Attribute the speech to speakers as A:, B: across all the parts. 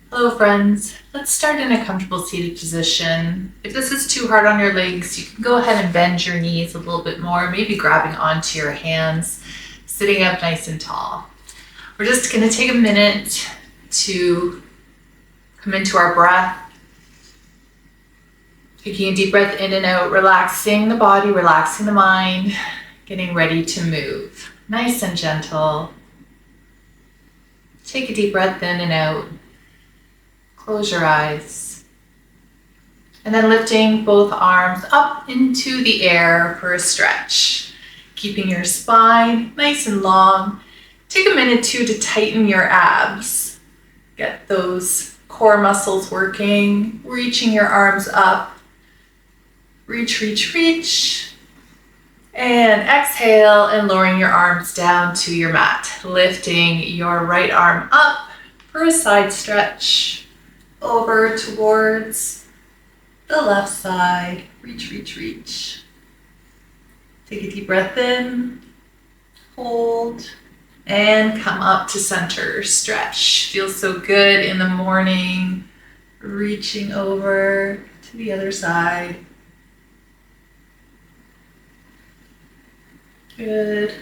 A: Hello friends, let's start in a comfortable seated position. If this is too hard on your legs, you can go ahead and bend your knees a little bit more, maybe grabbing onto your hands, sitting up nice and tall. We're just going to take a minute to come into our breath, taking a deep breath in and out, relaxing the body, relaxing the mind, getting ready to move. Nice and gentle. Take a deep breath in and out. Close your eyes. And then lifting both arms up into the air for a stretch. Keeping your spine nice and long. Take a minute to tighten your abs. Get those core muscles working. Reaching your arms up. Reach, reach, reach. And exhale and lowering your arms down to your mat. Lifting your right arm up for a side stretch. Over towards the left side. Reach, reach, reach. Take a deep breath in. Hold. And come up to center. Stretch. Feels so good in the morning. Reaching over to the other side. Good.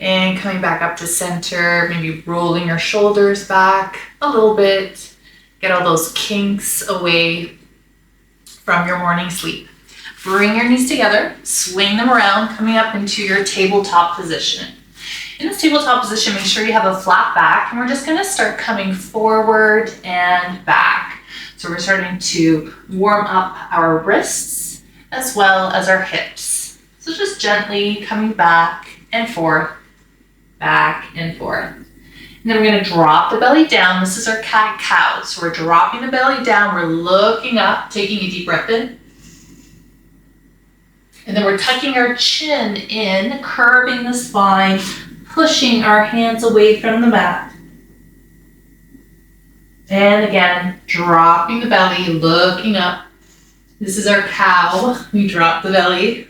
A: And coming back up to center, maybe rolling your shoulders back a little bit. Get all those kinks away from your morning sleep. Bring your knees together, swing them around, coming up into your tabletop position. In this tabletop position, make sure you have a flat back, and we're just going to start coming forward and back. So we're starting to warm up our wrists as well as our hips. So just gently coming back and forth, back and forth. And then we're going to drop the belly down. This is our cat-cow. So we're dropping the belly down. We're looking up, taking a deep breath in. And then we're tucking our chin in, curving the spine, pushing our hands away from the mat. And again, dropping the belly, looking up. This is our cow. We drop the belly.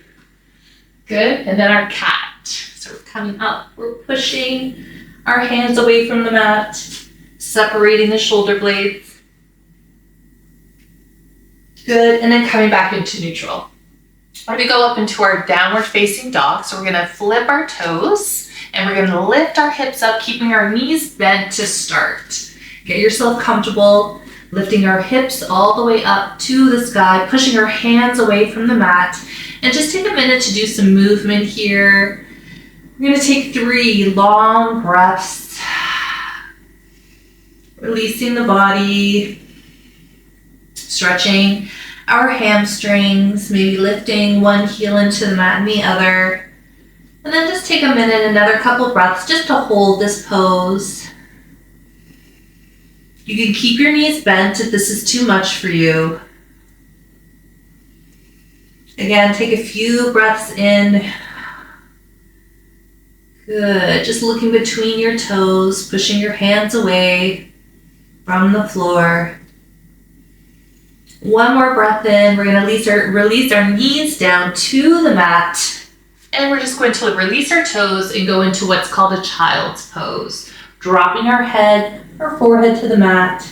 A: Good. And then our cat. So we're coming up. We're pushing our hands away from the mat, separating the shoulder blades. Good, and then coming back into neutral. We're going to go up into our downward facing dog. So we're going to flip our toes, and we're going to lift our hips up, keeping our knees bent to start. Get yourself comfortable, lifting our hips all the way up to the sky, pushing our hands away from the mat, and just take a minute to do some movement here. We're going to take 3 long breaths, releasing the body, stretching our hamstrings, maybe lifting one heel into the mat and the other. And then just take a minute, another couple breaths just to hold this pose. You can keep your knees bent if this is too much for you. Again, take a few breaths in. Good. Just looking between your toes, pushing your hands away from the floor. One more breath in. We're going to release our knees down to the mat. And we're just going to release our toes and go into what's called a child's pose. Dropping our head, our forehead to the mat,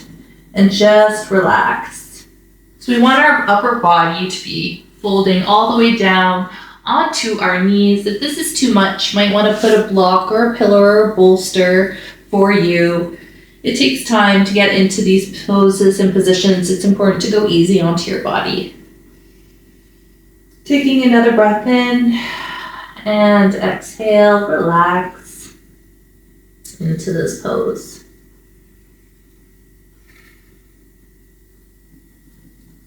A: and just relax. So we want our upper body to be folding all the way down onto our knees. If this is too much, you might want to put a block or a pillow or a bolster for you. It takes time to get into these poses and positions. It's important to go easy onto your body. Taking another breath in and exhale, relax into this pose.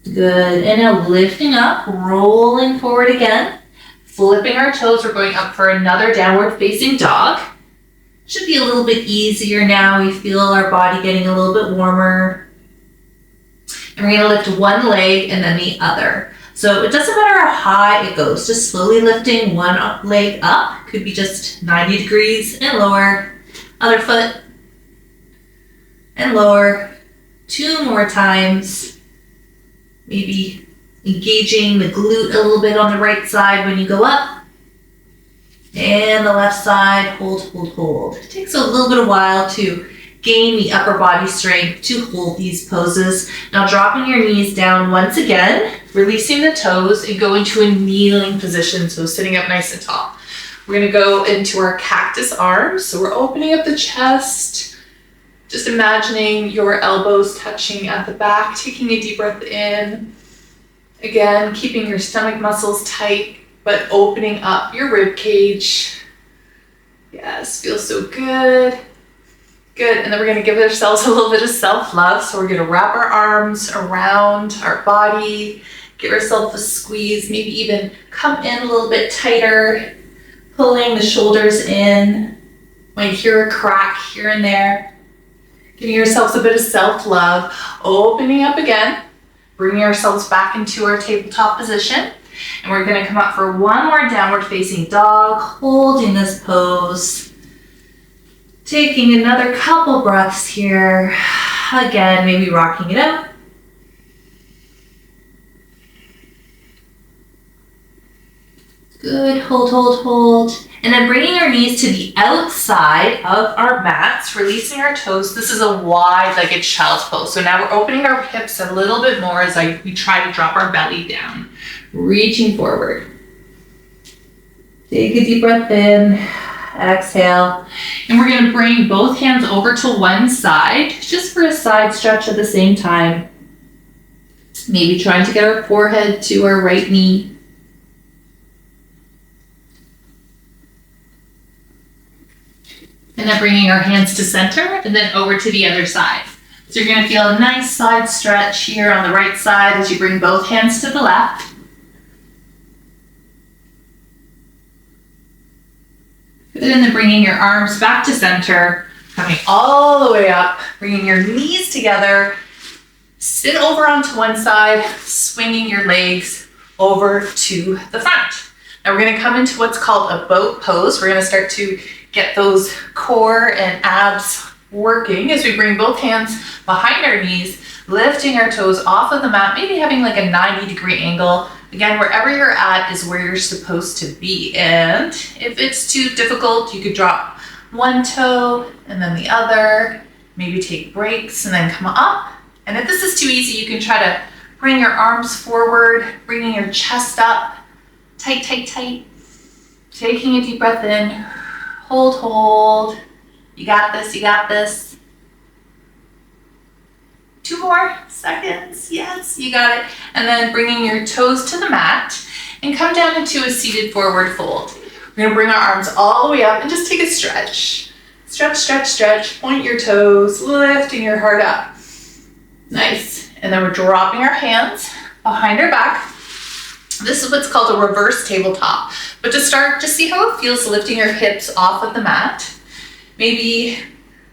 A: Good. And now lifting up, rolling forward again. Flipping our toes, we're going up for another downward facing dog. Should be a little bit easier now. We feel our body getting a little bit warmer. And we're going to lift one leg and then the other. So it doesn't matter how high it goes, just slowly lifting one leg up. Could be just 90 degrees and lower. Other foot and lower. 2 more times. Maybe engaging the glute a little bit on the right side when you go up. And the left side, hold, hold, hold. It takes a little bit of while to gain the upper body strength to hold these poses. Now dropping your knees down once again, releasing the toes and go into a kneeling position. So sitting up nice and tall. We're gonna go into our cactus arms. So we're opening up the chest, just imagining your elbows touching at the back, taking a deep breath in. Again, keeping your stomach muscles tight, but opening up your rib cage. Yes, feels so good. Good, and then we're gonna give ourselves a little bit of self-love. So we're gonna wrap our arms around our body, give ourselves a squeeze, maybe even come in a little bit tighter, pulling the shoulders in. Might hear a crack here and there. Giving yourselves a bit of self-love, opening up again, bringing ourselves back into our tabletop position. And we're gonna come up for one more downward facing dog, holding this pose. Taking another couple breaths here. Again, maybe rocking it out. Good, hold, hold, hold. And then bringing our knees to the outside of our mats, releasing our toes. This is a wide-legged child's pose. So now we're opening our hips a little bit more as we try to drop our belly down. Reaching forward. Take a deep breath in. Exhale. And we're going to bring both hands over to one side, just for a side stretch at the same time. Maybe trying to get our forehead to our right knee. And then bringing our hands to center and then over to the other side. So you're going to feel a nice side stretch here on the right side as you bring both hands to the left. Good, and then bringing your arms back to center, coming all the way up, bringing your knees together, sit over onto one side, swinging your legs over to the front. Now we're going to come into what's called a boat pose. We're going to start to get those core and abs working as we bring both hands behind our knees, lifting our toes off of the mat, maybe having like a 90-degree angle. Again, wherever you're at is where you're supposed to be. And if it's too difficult, you could drop one toe and then the other, maybe take breaks and then come up. And if this is too easy, you can try to bring your arms forward, bringing your chest up, tight, tight, tight. Taking a deep breath in, hold, hold. You got this, you got this. 2 more seconds. Yes, you got it. And then bringing your toes to the mat and come down into a seated forward fold. We're going to bring our arms all the way up and just take a stretch. Stretch, stretch, stretch. Point your toes, lifting your heart up. Nice. And then we're dropping our hands behind our back. This is what's called a reverse tabletop. But to start, just see how it feels lifting your hips off of the mat. Maybe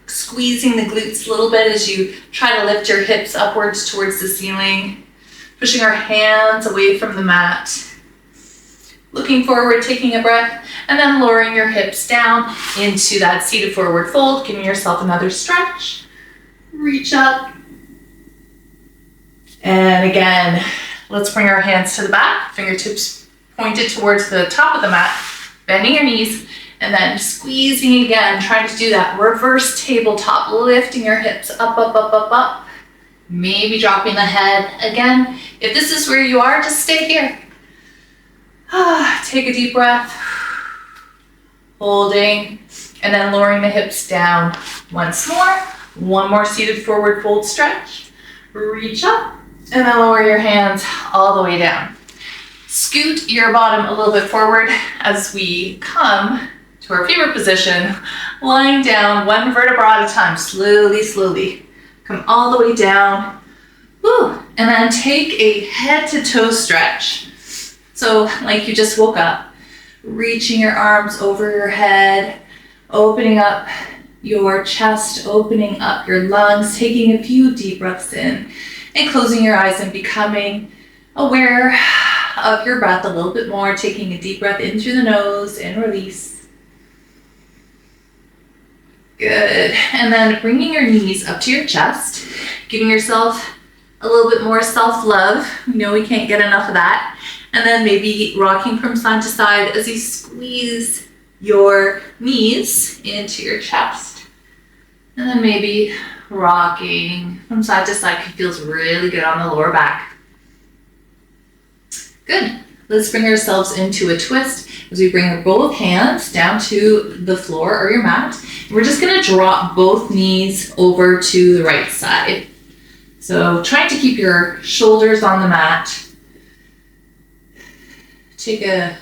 A: squeezing the glutes a little bit as you try to lift your hips upwards towards the ceiling. Pushing our hands away from the mat. Looking forward, taking a breath, and then lowering your hips down into that seated forward fold, giving yourself another stretch. Reach up. And again, let's bring our hands to the back, fingertips pointed towards the top of the mat, bending your knees, and then squeezing again, trying to do that reverse tabletop, lifting your hips up, up, up, up, up. Maybe dropping the head. Again, if this is where you are, just stay here. Take a deep breath, holding, and then lowering the hips down once more. One more seated forward fold stretch. Reach up, and then lower your hands all the way down. Scoot your bottom a little bit forward as we come to our favorite position, lying down one vertebra at a time, slowly, slowly. Come all the way down. Woo. And then take a head to toe stretch. So like you just woke up, reaching your arms over your head, opening up your chest, opening up your lungs, taking a few deep breaths in, and closing your eyes and becoming aware of your breath a little bit more, taking a deep breath in through the nose and release. Good. And then bringing your knees up to your chest, giving yourself a little bit more self-love. We know we can't get enough of that. And then maybe rocking from side to side as you squeeze your knees into your chest. And then maybe rocking from side to side. It feels really good on the lower back. Good. Let's bring ourselves into a twist as we bring both hands down to the floor or your mat. We're just going to drop both knees over to the right side. So trying to keep your shoulders on the mat. Take a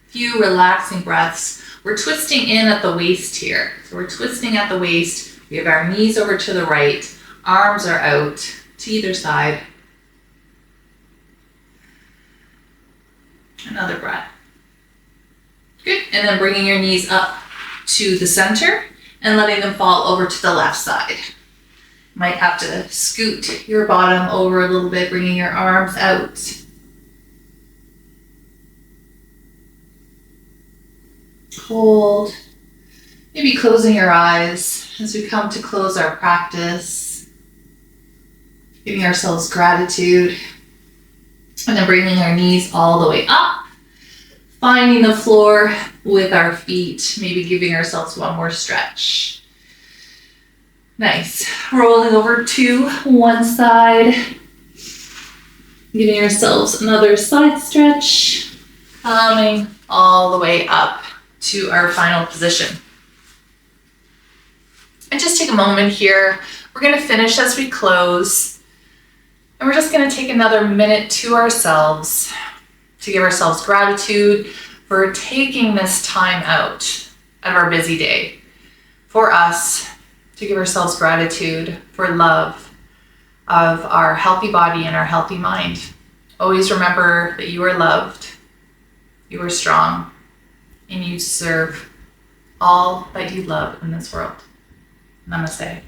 A: few relaxing breaths. We're twisting in at the waist here. So we're twisting at the waist. We have our knees over to the right. Arms are out to either side. Another breath. Good. And then bringing your knees up to the center and letting them fall over to the left side. Might have to scoot your bottom over a little bit, bringing your arms out. Hold. Maybe closing your eyes as we come to close our practice. Giving ourselves gratitude. And then bringing our knees all the way up. Finding the floor with our feet. Maybe giving ourselves one more stretch. Nice. Rolling over to one side. Giving yourselves another side stretch. Coming all the way up to our final position. And just take a moment here. We're going to finish as we close. And we're just going to take another minute to ourselves to give ourselves gratitude for taking this time out of our busy day. For us, to give ourselves gratitude for love of our healthy body and our healthy mind. Always remember that you are loved, you are strong, and you deserve all that you love in this world. Namaste.